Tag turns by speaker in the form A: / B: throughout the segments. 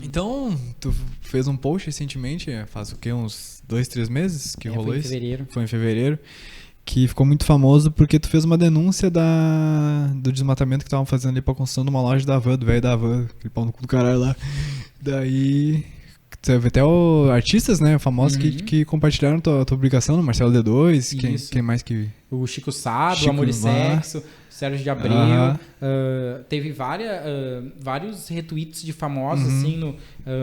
A: Então, tu fez um post recentemente, faz o quê? Uns 2, 3 meses que rolou isso? Foi em fevereiro. Que ficou muito famoso porque tu fez uma denúncia do desmatamento que estavam fazendo ali pra construção de uma loja da Havan, do velho da Havan, aquele pau no cu do caralho lá. Daí, teve até artistas, né, famosos que compartilharam tua publicação, no Marcelo D2, quem mais que...
B: O Chico Sá, do Amor e Sexo, Sérgio de Abreu, teve vários retweets de famosos assim,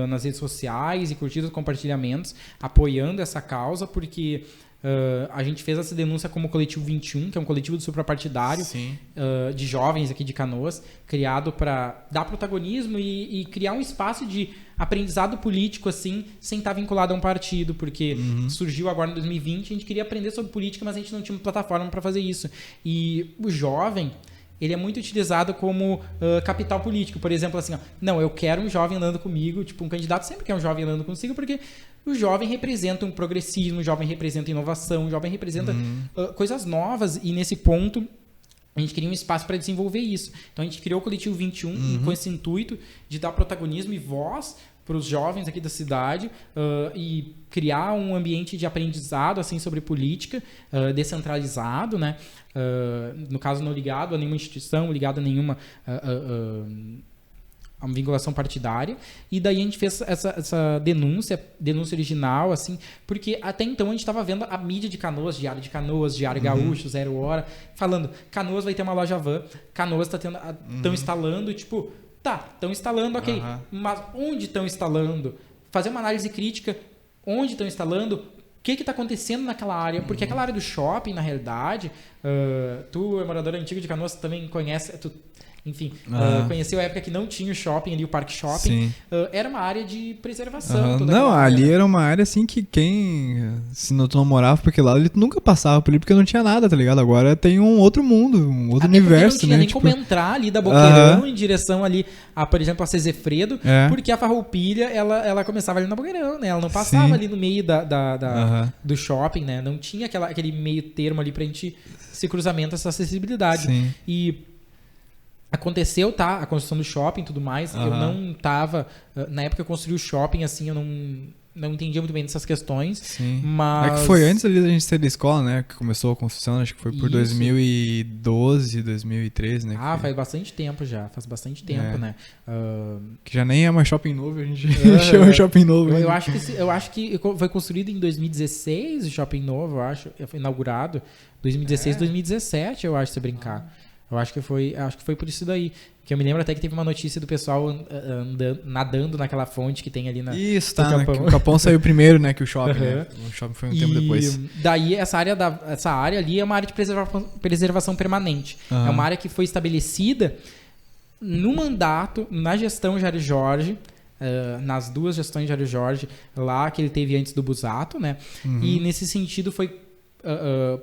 B: nas redes sociais e curtidas, compartilhamentos, apoiando essa causa, porque... a gente fez essa denúncia como Coletivo 21, que é um coletivo do suprapartidário de jovens aqui de Canoas, criado para dar protagonismo e criar um espaço de aprendizado político assim, sem estar vinculado a um partido, porque surgiu agora em 2020, a gente queria aprender sobre política, mas a gente não tinha uma plataforma para fazer isso. E o jovem, ele é muito utilizado como capital político. Por exemplo, assim, não, eu quero um jovem andando comigo, tipo, um candidato sempre quer um jovem andando consigo, porque o jovem representa um progressismo, o jovem representa inovação, o jovem representa coisas novas, e nesse ponto a gente queria um espaço para desenvolver isso. Então a gente criou o Coletivo 21 com esse intuito de dar protagonismo e voz para os jovens aqui da cidade e criar um ambiente de aprendizado assim, sobre política descentralizado, né? No caso não ligado a nenhuma instituição, ligado a nenhuma a uma vinculação partidária, e daí a gente fez essa denúncia original, assim, porque até então a gente estava vendo a mídia de Canoas, Diário Gaúcho, Zero Hora, falando, Canoas vai ter uma loja van, Canoas estão instalando, tipo, estão instalando, ok, mas onde estão instalando? Fazer uma análise crítica, onde estão instalando, o que está acontecendo naquela área, porque aquela área do shopping, na realidade, tu é morador antigo de Canoas, também conhece, enfim, conheceu a época que não tinha o shopping ali, o Parque Shopping. Era uma área de preservação.
A: Não, ali era uma área assim que se tu não morava por aquele lado, ele nunca passava por ali porque não tinha nada, tá ligado? Agora tem um outro mundo, um outro universo,
B: não tinha nem como entrar ali da Boqueirão em direção ali, por exemplo, a Cezefredo, porque a Farroupilha, ela começava ali na Boqueirão, né? Ela não passava ali no meio do shopping, né? Não tinha aquele meio termo ali pra gente se cruzamento, essa acessibilidade. E aconteceu, a construção do shopping e tudo mais. Eu não tava... Na época que eu construí o shopping, assim, eu não entendia muito bem dessas questões. Mas...
A: É que foi antes ali da gente sair da escola, né? Que começou a construção, acho que foi por 2012, 2013, né?
B: Faz bastante tempo já. Faz bastante tempo, né?
A: Que já nem é mais shopping novo, a gente chama shopping novo.
B: Eu acho que foi construído em 2016, o shopping novo, eu acho. Foi inaugurado 2016, 2017, eu acho, se brincar. Eu acho que foi por isso daí. Que eu me lembro até que teve uma notícia do pessoal nadando naquela fonte que tem ali na
A: Isso, né? Que o Capão saiu primeiro, né? Que o shopping, né? O shopping foi um tempo depois.
B: Daí essa área ali é uma área de preservação permanente. É uma área que foi estabelecida no mandato, na gestão Jário Jorge, nas duas gestões Jário Jorge, lá que ele teve antes do Busato, né? E nesse sentido foi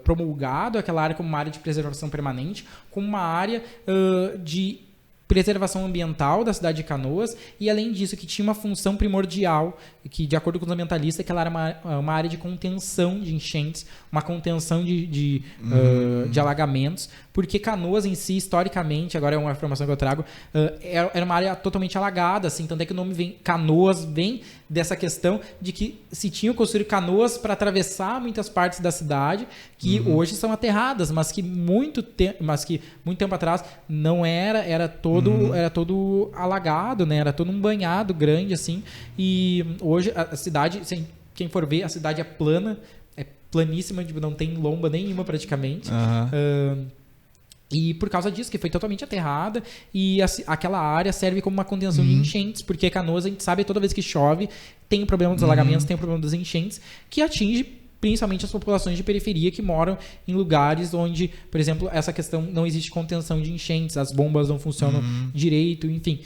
B: promulgado aquela área como uma área de preservação permanente, como uma área de preservação ambiental da cidade de Canoas, e além disso que tinha uma função primordial, que de acordo com os ambientalistas, que ela era uma área de contenção de enchentes, uma contenção de alagamentos, porque Canoas em si, historicamente, agora é uma informação que eu trago, era uma área totalmente alagada, assim, tanto é que o nome Canoas vem dessa questão de que se tinham construído canoas para atravessar muitas partes da cidade, que hoje são aterradas, mas que muito tempo atrás não era todo alagado, né? Era todo um banhado grande, assim, e hoje a cidade, quem for ver, a cidade é plana, é planíssima, não tem lomba nenhuma praticamente. E por causa disso, que foi totalmente aterrada, e aquela área serve como uma contenção de enchentes, porque Canoas, a gente sabe, toda vez que chove, tem o problema dos alagamentos, tem o problema das enchentes, que atinge principalmente as populações de periferia que moram em lugares onde, por exemplo, essa questão não existe contenção de enchentes, as bombas não funcionam direito, enfim,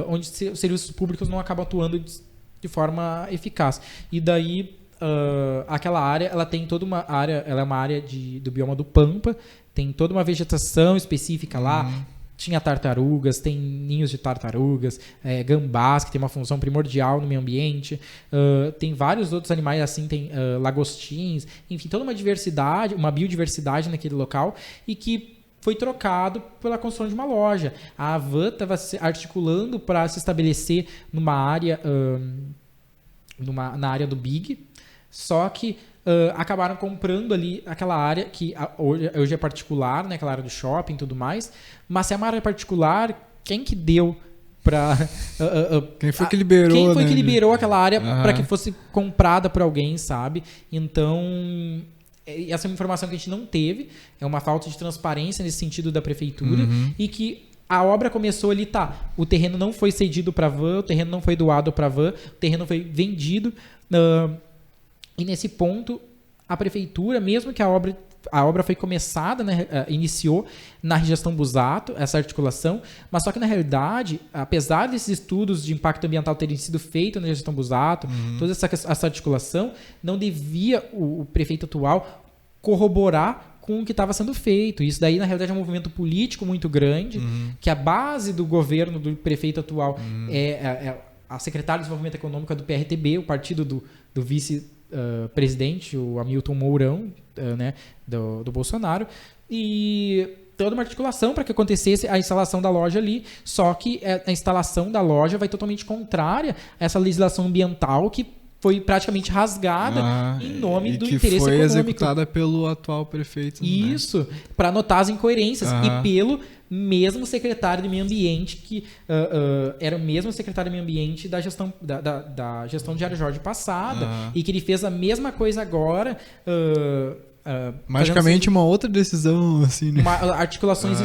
B: onde os serviços públicos não acabam atuando de forma eficaz. E daí, aquela área, ela tem toda uma área, ela é uma área do bioma do Pampa, tem toda uma vegetação específica lá, tinha tartarugas, tem ninhos de tartarugas, gambás, que tem uma função primordial no meio ambiente, tem vários outros animais assim, tem lagostins, enfim, toda uma diversidade, uma biodiversidade naquele local, e que foi trocado pela construção de uma loja. A Havan estava se articulando para se estabelecer numa área, na área do Big, só que acabaram comprando ali aquela área que hoje é particular, né, aquela área do shopping e tudo mais, mas se é uma área particular, quem que deu para
A: quem foi que liberou,
B: quem foi que liberou aquela área para que fosse comprada por alguém, sabe? Então, essa é uma informação que a gente não teve, é uma falta de transparência nesse sentido da prefeitura, e que a obra começou ali, o terreno não foi cedido para a Havan, o terreno não foi doado para a Havan, o terreno foi vendido, e nesse ponto a prefeitura, mesmo que a obra foi começada, né, iniciou na gestão Busato, essa articulação, mas só que na realidade, apesar desses estudos de impacto ambiental terem sido feitos na gestão Busato, toda essa articulação, não devia o prefeito atual corroborar com o que estava sendo feito. Isso daí, na realidade, é um movimento político muito grande, que a base do governo do prefeito atual é a secretária de Desenvolvimento Econômico do PRTB, o partido do vice-presidente, o Hamilton Mourão, né, do Bolsonaro, e toda uma articulação para que acontecesse a instalação da loja ali, só que a instalação da loja vai totalmente contrária a essa legislação ambiental que foi praticamente rasgada em nome do interesse econômico. E que foi
A: executada pelo atual prefeito.
B: Isso, para notar as incoerências. E pelo mesmo secretário de Meio Ambiente, que era o mesmo secretário de Meio Ambiente da gestão, da gestão de Jair Jorge passada, e que ele fez a mesma coisa agora...
A: magicamente uma outra decisão, assim, né?
B: Articulações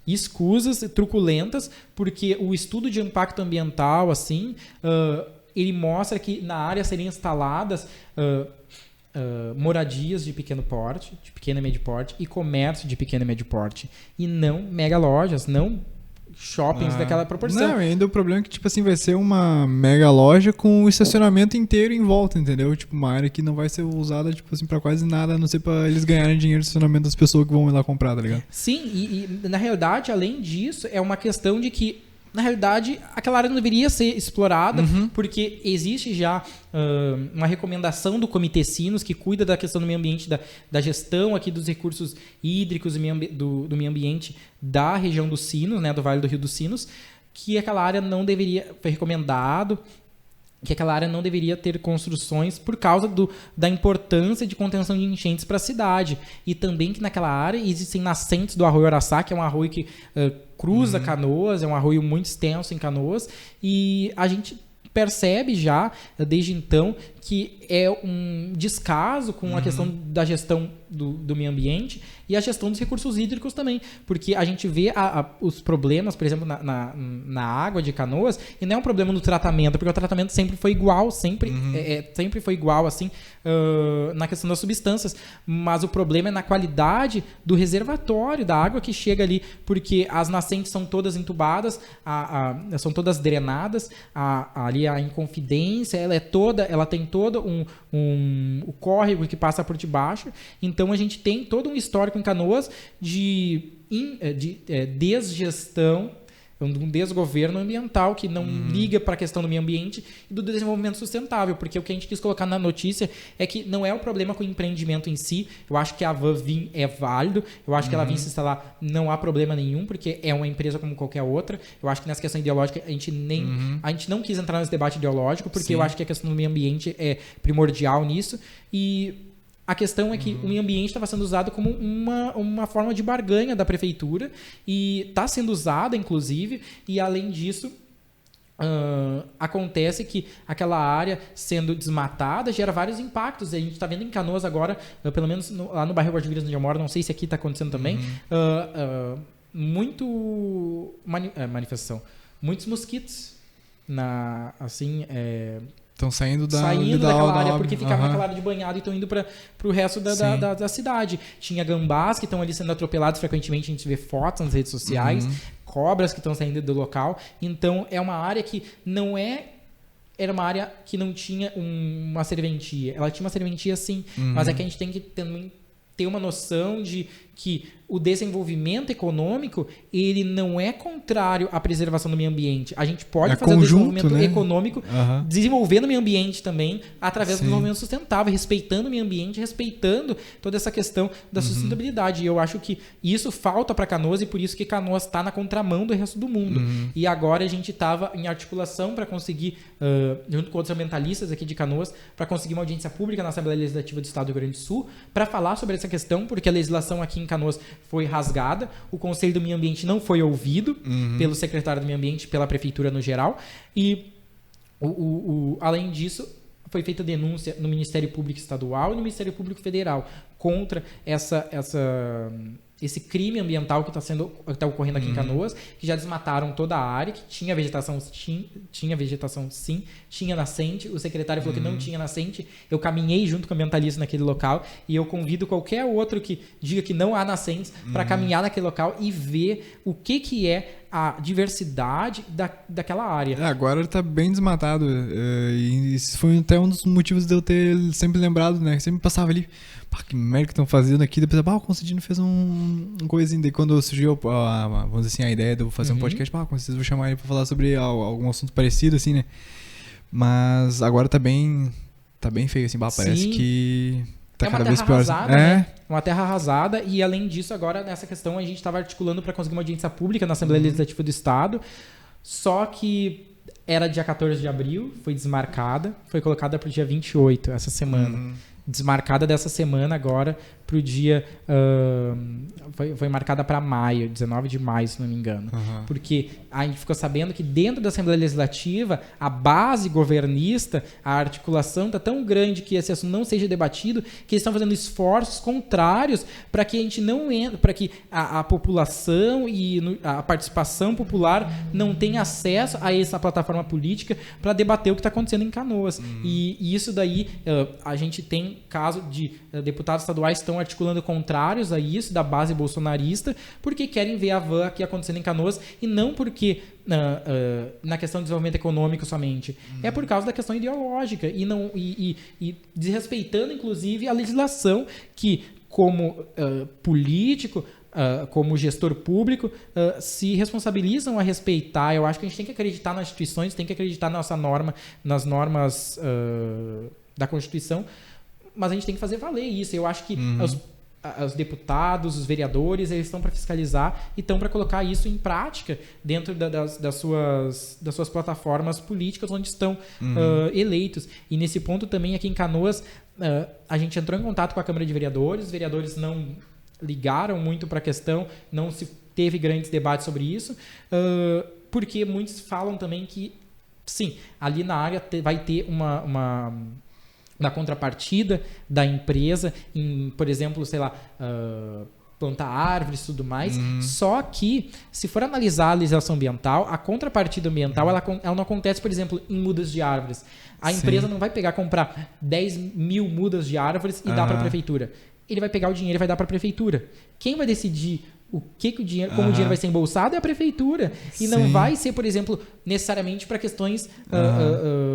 B: escusas, truculentas, porque o estudo de impacto ambiental, assim... ele mostra que na área seriam instaladas moradias de pequeno porte, de pequeno e médio porte, e comércio de pequeno e médio porte, e não mega lojas, não shoppings daquela proporção.
A: Não, ainda o problema é que, tipo assim, vai ser uma mega loja com o estacionamento inteiro em volta, entendeu? Tipo, uma área que não vai ser usada, tipo assim, pra quase nada, a não ser pra eles ganharem dinheiro do estacionamento das pessoas que vão ir lá comprar, tá ligado?
B: Sim, e na realidade, além disso, é uma questão de que na realidade, aquela área não deveria ser explorada, porque existe já uma recomendação do Comitê Sinos, que cuida da questão do meio ambiente, da gestão aqui dos recursos hídricos do meio ambiente da região dos Sinos, né, do Vale do Rio dos Sinos, que aquela área não deveria, foi recomendado que aquela área não deveria ter construções por causa da importância de contenção de enchentes para a cidade. E também que naquela área existem nascentes do Arroio Araçá, que é um arroio que cruza Canoas, é um arroio muito extenso em Canoas, e a gente percebe já, desde então, que é um descaso com a questão da gestão do meio ambiente e a gestão dos recursos hídricos também, porque a gente vê os problemas, por exemplo, na água de Canoas, e não é um problema no tratamento, porque o tratamento sempre foi igual, sempre foi igual, assim, na questão das substâncias, mas o problema é na qualidade do reservatório, da água que chega ali, porque as nascentes são todas entubadas, são todas drenadas, ali a Inconfidência, ela tem todo o córrego que passa por debaixo. Então a gente tem todo um histórico em Canoas de desgestão, um desgoverno ambiental que não liga para a questão do meio ambiente e do desenvolvimento sustentável, porque o que a gente quis colocar na notícia é que não é o problema com o empreendimento em si. Eu acho que a Havan vir é válido, eu acho que ela vir se instalar não há problema nenhum, porque é uma empresa como qualquer outra. Eu acho que nessa questão ideológica a gente não quis entrar nesse debate ideológico, porque eu acho que a questão do meio ambiente é primordial nisso, e a questão é que o meio ambiente estava sendo usado como uma forma de barganha da prefeitura, e está sendo usada, inclusive, e além disso, acontece que aquela área sendo desmatada gera vários impactos. A gente está vendo em Canoas agora, pelo menos lá no bairro Guarda-Vidas onde eu moro, não sei se aqui está acontecendo também, manifestação. Muitos mosquitos
A: Estão saindo
B: daquela área, porque ficavam naquela área de banhado e estão indo para o resto da cidade. Tinha gambás que estão ali sendo atropelados frequentemente, a gente vê fotos nas redes sociais, cobras que estão saindo do local. Então, é uma área que não era uma área que não tinha uma serventia. Ela tinha uma serventia, sim, mas é que a gente tem que ter uma noção de que o desenvolvimento econômico, ele não é contrário à preservação do meio ambiente. A gente pode fazer o desenvolvimento econômico desenvolvendo o meio ambiente também através do desenvolvimento sustentável, respeitando o meio ambiente, respeitando toda essa questão da sustentabilidade. E eu acho que isso falta para Canoas e por isso que Canoas está na contramão do resto do mundo. E agora a gente estava em articulação para conseguir, junto com outros ambientalistas aqui de Canoas, para conseguir uma audiência pública na Assembleia Legislativa do Estado do Rio Grande do Sul para falar sobre essa questão, porque a legislação aqui em Canoas foi rasgada, o Conselho do Meio Ambiente não foi ouvido pelo secretário do Meio Ambiente, pela Prefeitura no geral, e além disso, foi feita denúncia no Ministério Público Estadual e no Ministério Público Federal contra esse crime ambiental que está ocorrendo aqui em Canoas, que já desmataram toda a área, que tinha vegetação sim, tinha nascente. O secretário falou que não tinha nascente. Eu caminhei junto com o ambientalista naquele local e eu convido qualquer outro que diga que não há nascentes para caminhar naquele local e ver o que é a diversidade daquela área.
A: Agora está bem desmatado. E isso foi até um dos motivos de eu ter sempre lembrado, né? Sempre passava ali, que merda que estão fazendo aqui. Depois, o Constantino fez um coisinho. Daí quando surgiu, vamos dizer assim, a ideia de eu fazer um podcast, com vocês vou chamar ele para falar sobre algum assunto parecido, assim, né? Mas agora tá bem feio, assim, parece que tá cada vez pior.
B: Arrasada, né? Uma terra arrasada, e além disso, agora nessa questão a gente estava articulando para conseguir uma audiência pública na Assembleia Legislativa do Estado, só que era dia 14 de abril, foi desmarcada, foi colocada para o dia 28, essa semana. Desmarcada dessa semana agora para o dia... foi marcada para maio, 19 de maio, se não me engano. Porque a gente ficou sabendo que dentro da Assembleia Legislativa, a base governista, a articulação está tão grande que esse assunto não seja debatido, que eles estão fazendo esforços contrários para que a gente não entre, para que a população e a participação popular não tenha acesso a essa plataforma política para debater o que está acontecendo em Canoas. E isso daí, a gente tem caso de deputados estaduais que estão articulando contrários a isso, da base bolsonarista, porque querem ver a van aqui acontecendo em Canoas e não porque na questão de desenvolvimento econômico somente. É por causa da questão ideológica e desrespeitando, inclusive, a legislação que, como político, como gestor público, se responsabilizam a respeitar. Eu acho que a gente tem que acreditar nas instituições, tem que acreditar nas normas da Constituição, mas a gente tem que fazer valer isso. Eu acho que os deputados, os vereadores, eles estão para fiscalizar e estão para colocar isso em prática dentro das suas plataformas políticas onde estão eleitos. E nesse ponto também, aqui em Canoas, a gente entrou em contato com a Câmara de Vereadores, os vereadores não ligaram muito para a questão, não se teve grandes debates sobre isso, porque muitos falam também que, sim, ali na área vai ter na contrapartida da empresa, por exemplo, sei lá, plantar árvores e tudo mais. Só que, se for analisar a legislação ambiental, a contrapartida ambiental ela não acontece, por exemplo, em mudas de árvores. A empresa não vai comprar 10 mil mudas de árvores e dar para a prefeitura. Ele vai pegar o dinheiro e vai dar para a prefeitura. Quem vai decidir o dinheiro, como o dinheiro vai ser embolsado é a prefeitura. E não vai ser, por exemplo, necessariamente para questões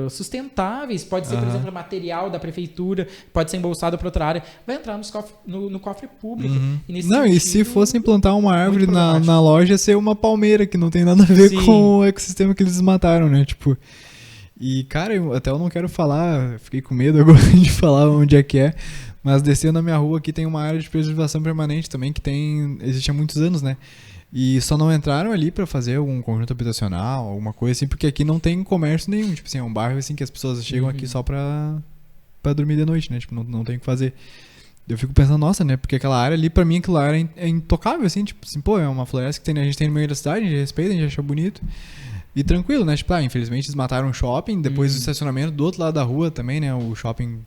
B: sustentáveis. Pode ser, por exemplo, material da prefeitura, pode ser embolsado para outra área. Vai entrar no cofre público.
A: E se fossem plantar uma árvore na loja, ia ser uma palmeira, que não tem nada a ver com o ecossistema que eles desmataram, né? Tipo... E, cara, eu não quero falar, fiquei com medo agora de falar onde é que é, mas descendo na minha rua aqui tem uma área de preservação permanente também, que existe há muitos anos, né? E só não entraram ali pra fazer algum conjunto habitacional, alguma coisa assim, porque aqui não tem comércio nenhum, tipo assim, é um bairro assim que as pessoas chegam aqui só pra dormir de noite, né? Tipo, não tem o que fazer. Eu fico pensando, nossa, né? Porque aquela área ali, pra mim, aquela área é intocável, assim, tipo assim, é uma floresta que a gente tem no meio da cidade, a gente respeita, a gente acha bonito. E tranquilo, né? Tipo, infelizmente eles mataram o shopping, depois o estacionamento do outro lado da rua também, né? O shopping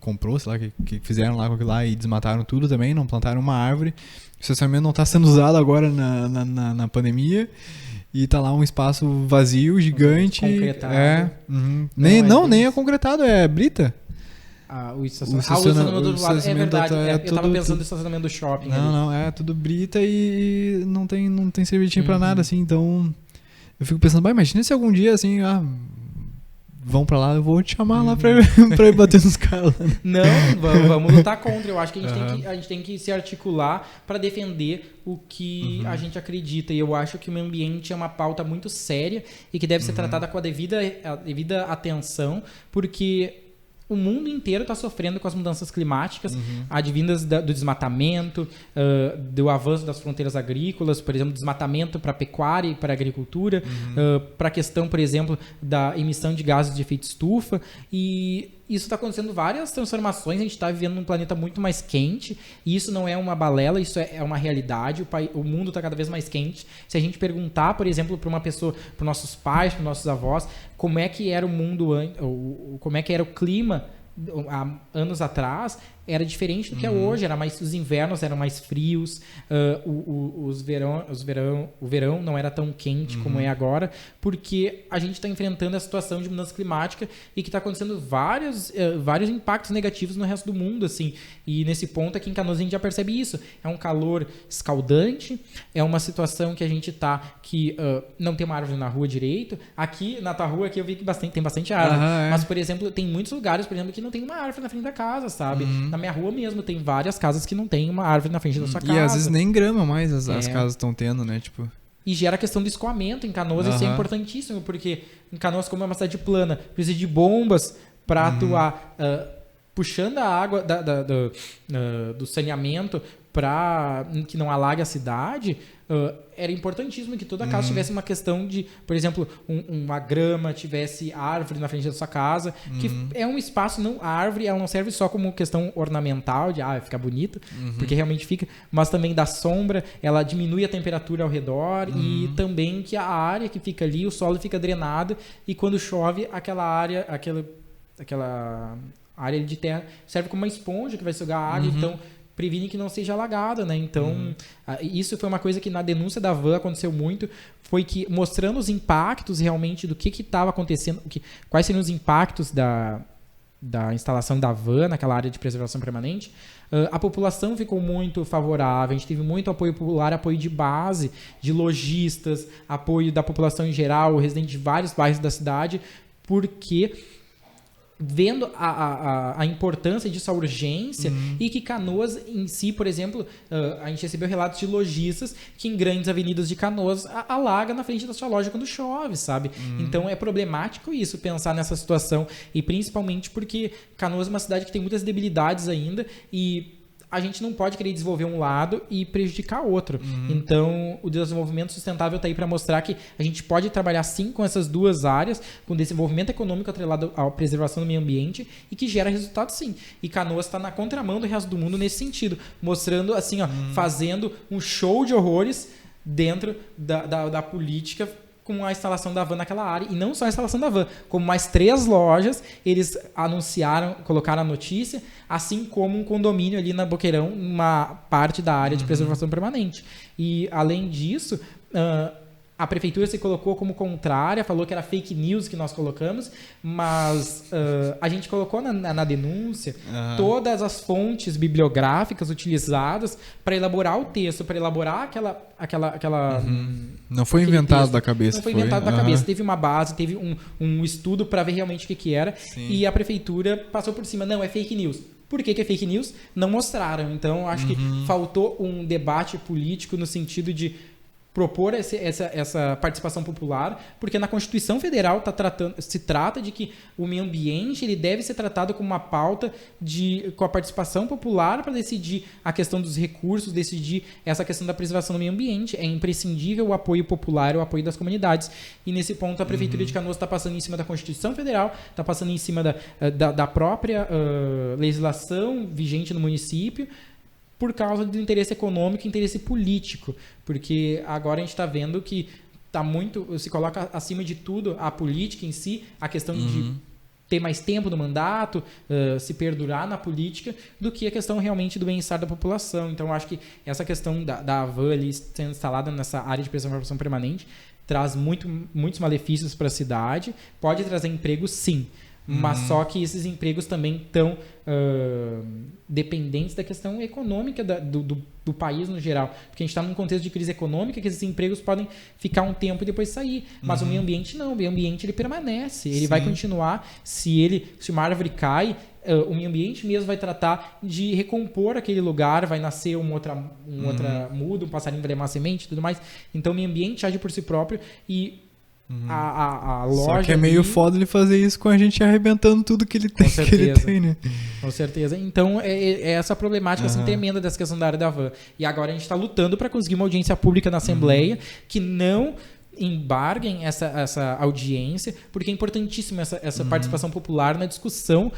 A: comprou, sei lá, que fizeram lá com aquilo lá e desmataram tudo também, não plantaram uma árvore. O estacionamento não está sendo usado agora na pandemia. E tá lá um espaço vazio, gigante.
B: Concretado.
A: Nem é concretado, é brita.
B: O estacionamento do lado. É verdade, eu tava pensando no estacionamento do shopping.
A: Não, é tudo brita e não tem servitinho pra nada, assim, então... Eu fico pensando, imagina se algum dia, assim, vão pra lá, eu vou te chamar lá pra ir bater nos caras.
B: Não, vamos lutar contra. Eu acho que a gente tem que se articular para defender o que a gente acredita. E eu acho que o meio ambiente é uma pauta muito séria e que deve ser tratada com a devida atenção, porque o mundo inteiro está sofrendo com as mudanças climáticas, advindas do desmatamento, do avanço das fronteiras agrícolas, por exemplo, desmatamento para pecuária e para agricultura, para a questão, por exemplo, da emissão de gases de efeito estufa. E isso está acontecendo várias transformações. A gente está vivendo num planeta muito mais quente, e isso não é uma balela, isso é uma realidade. O mundo está cada vez mais quente. Se a gente perguntar, por exemplo, para uma pessoa, para nossos pais, para nossos avós, como é que era o mundo, como é que era o clima há anos atrás, era diferente do que é hoje. Os invernos eram mais frios, o verão não era tão quente como é agora, porque a gente está enfrentando a situação de mudança climática e que está acontecendo vários impactos negativos no resto do mundo, assim. E nesse ponto aqui em Canoas a gente já percebe isso. É um calor escaldante, é uma situação que a gente que não tem uma árvore na rua direito. Aqui na tua rua aqui eu vi que tem bastante árvore, mas, por exemplo, tem muitos lugares, por exemplo, que não tem uma árvore na frente da casa, sabe? Na minha rua mesmo tem várias casas que não tem uma árvore na frente da sua casa.
A: E às vezes nem grama mais as casas estão tendo, né? Tipo...
B: E gera a questão do escoamento em Canoas. Isso é importantíssimo, porque em Canoas, como é uma cidade plana, precisa de bombas para atuar puxando a água do saneamento para que não alague a cidade. Era importantíssimo que toda casa tivesse uma questão de, por exemplo, uma grama, tivesse árvore na frente da sua casa, que é um espaço, a árvore ela não serve só como questão ornamental, de ficar bonita, porque realmente fica, mas também dá sombra, ela diminui a temperatura ao redor e também que a área que fica ali, o solo fica drenado e quando chove, aquela área de terra serve como uma esponja que vai sugar a água, então previne que não seja alagada, né? Então, isso foi uma coisa que na denúncia da van aconteceu muito, foi que mostrando os impactos realmente do que estava acontecendo, quais seriam os impactos da instalação da van naquela área de preservação permanente, a população ficou muito favorável, a gente teve muito apoio popular, apoio de base, de lojistas, apoio da população em geral, residente de vários bairros da cidade, porque... vendo a importância disso, a urgência, e que Canoas em si, por exemplo, a gente recebeu relatos de lojistas que em grandes avenidas de Canoas alaga na frente da sua loja quando chove, sabe? Então é problemático isso, pensar nessa situação, e principalmente porque Canoas é uma cidade que tem muitas debilidades ainda, e a gente não pode querer desenvolver um lado e prejudicar outro. Então, o desenvolvimento sustentável está aí para mostrar que a gente pode trabalhar sim com essas duas áreas, com desenvolvimento econômico atrelado à preservação do meio ambiente e que gera resultado sim. E Canoas está na contramão do resto do mundo nesse sentido, mostrando assim, fazendo um show de horrores dentro da política com a instalação da van naquela área, e não só a instalação da van, como mais 3 lojas, eles anunciaram, colocaram a notícia, assim como um condomínio ali na Boqueirão, uma parte da área de preservação permanente. E, além disso, a prefeitura se colocou como contrária, falou que era fake news que nós colocamos, mas a gente colocou na denúncia todas as fontes bibliográficas utilizadas para elaborar o texto, para elaborar aquela
A: não foi inventado da cabeça.
B: Não foi inventado da cabeça. Teve uma base, teve um estudo para ver realmente o que era. Sim. E a prefeitura passou por cima. Não, é fake news. Por que é fake news? Não mostraram. Então, acho que faltou um debate político no sentido de propor essa participação popular, porque na Constituição Federal se trata de que o meio ambiente ele deve ser tratado como uma pauta com a participação popular para decidir a questão dos recursos, decidir essa questão da preservação do meio ambiente. É imprescindível o apoio popular, o apoio das comunidades. E nesse ponto a Prefeitura de Canoas está passando em cima da Constituição Federal, está passando em cima da própria legislação vigente no município, por causa do interesse econômico e interesse político, porque agora a gente está vendo que se coloca acima de tudo a política em si, a questão de ter mais tempo no mandato, se perdurar na política, do que a questão realmente do bem-estar da população. Então, eu acho que essa questão da van ali sendo instalada nessa área de preservação permanente traz muitos malefícios para a cidade, pode trazer emprego sim, mas só que esses empregos também estão dependentes da questão econômica do país no geral. Porque a gente está num contexto de crise econômica que esses empregos podem ficar um tempo e depois sair. Mas o meio ambiente não. O meio ambiente ele permanece. Ele vai continuar. Se uma árvore cai, o meio ambiente mesmo vai tratar de recompor aquele lugar, vai nascer uma outra muda, um passarinho vai levar uma semente e tudo mais. Então o meio ambiente age por si próprio e a loja...
A: Só que é meio foda ele fazer isso com a gente arrebentando tudo que ele tem, né?
B: Com certeza. Então, é essa problemática assim, tremenda dessa questão da área da van. E agora a gente está lutando para conseguir uma audiência pública na Assembleia que não embarguem essa audiência, porque é importantíssima essa participação popular na discussão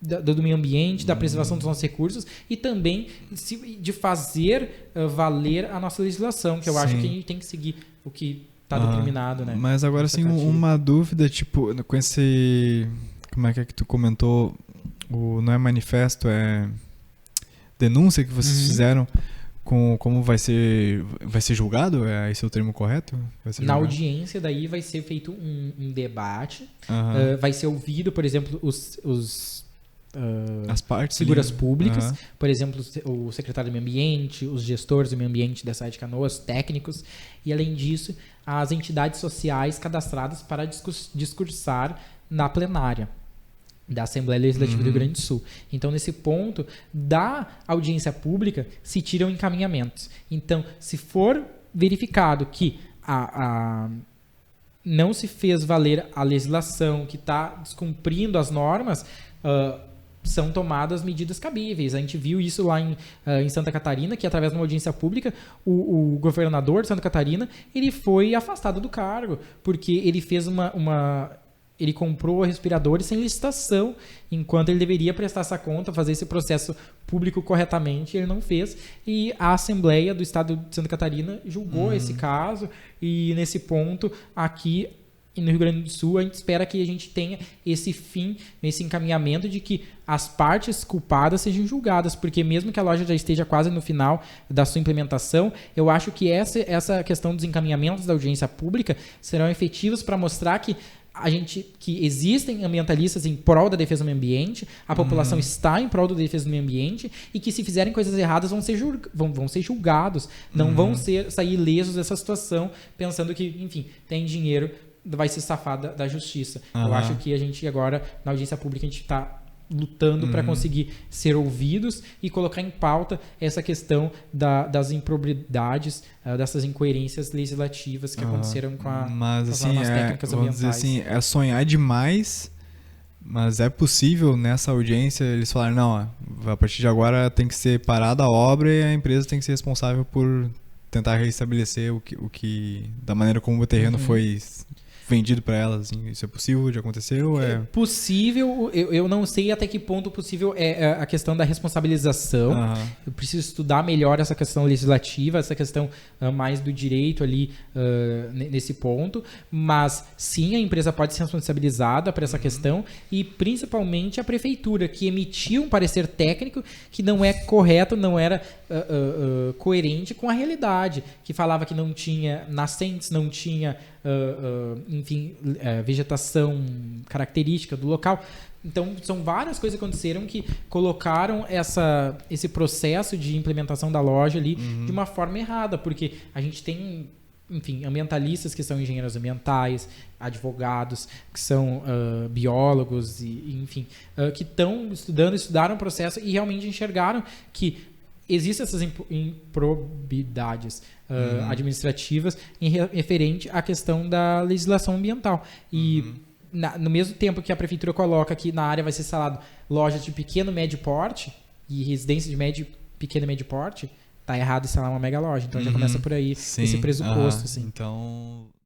B: do meio ambiente, da preservação dos nossos recursos e também de fazer valer a nossa legislação, que eu acho que a gente tem que seguir o que está determinado, né?
A: Mas agora sim, uma dúvida, tipo, com esse... Como é que tu comentou? Não é manifesto, é denúncia que vocês fizeram, como vai ser julgado? Esse é o termo correto?
B: Na audiência daí vai ser feito um debate, vai ser ouvido, por exemplo, as partes, figuras públicas, por exemplo, o secretário do meio ambiente, os gestores do meio ambiente da cidade de Canoas, técnicos, e além disso, as entidades sociais cadastradas para discursar na plenária da Assembleia Legislativa do Rio Grande do Sul. Então, nesse ponto, da audiência pública, se tiram encaminhamentos. Então, se for verificado que não se fez valer a legislação, que está descumprindo as normas, são tomadas medidas cabíveis. A gente viu isso lá em Santa Catarina, que através de uma audiência pública, o governador de Santa Catarina, ele foi afastado do cargo, porque ele fez ele comprou respiradores sem licitação, enquanto ele deveria prestar essa conta, fazer esse processo público corretamente, ele não fez. E a Assembleia do Estado de Santa Catarina julgou esse caso, e nesse ponto, aqui no Rio Grande do Sul, a gente espera que a gente tenha esse fim, esse encaminhamento de que as partes culpadas sejam julgadas, porque mesmo que a loja já esteja quase no final da sua implementação, eu acho que essa questão dos encaminhamentos da audiência pública serão efetivos para mostrar que que existem ambientalistas em prol da defesa do meio ambiente, a população está em prol da defesa do meio ambiente e que se fizerem coisas erradas vão ser julgados, não vão sair ilesos dessa situação, pensando que, enfim, tem dinheiro, vai se safar da justiça. Eu acho que a gente agora, na audiência pública, a gente está lutando para conseguir ser ouvidos e colocar em pauta essa questão das improbidades, dessas incoerências legislativas que aconteceram com as normas técnicas ambientais.
A: Vamos dizer assim, é sonhar demais, mas é possível nessa audiência eles falarem, não, a partir de agora tem que ser parada a obra e a empresa tem que ser responsável por tentar restabelecer o que da maneira como o terreno foi vendido para elas, assim. Isso é possível de acontecer? Ou é
B: possível, eu não sei até que ponto possível é a questão da responsabilização. Eu preciso estudar melhor essa questão legislativa, essa questão mais do direito ali nesse ponto, mas sim, a empresa pode ser responsabilizada por essa questão e principalmente a prefeitura, que emitiu um parecer técnico que não é correto, não era coerente com a realidade, que falava que não tinha nascentes, não tinha enfim, vegetação característica do local. Então, são várias coisas que aconteceram que colocaram esse processo de implementação da loja ali de uma forma errada, porque a gente tem, enfim, ambientalistas que são engenheiros ambientais, advogados que são biólogos, e enfim, que estão estudaram o processo e realmente enxergaram que existem essas improbidades administrativas em referente à questão da legislação ambiental. E no mesmo tempo que a prefeitura coloca que na área vai ser instalado lojas de pequeno e médio porte e residência de pequeno e médio porte, tá errado instalar uma mega loja. Então já começa por aí esse pressuposto. Assim.
A: Então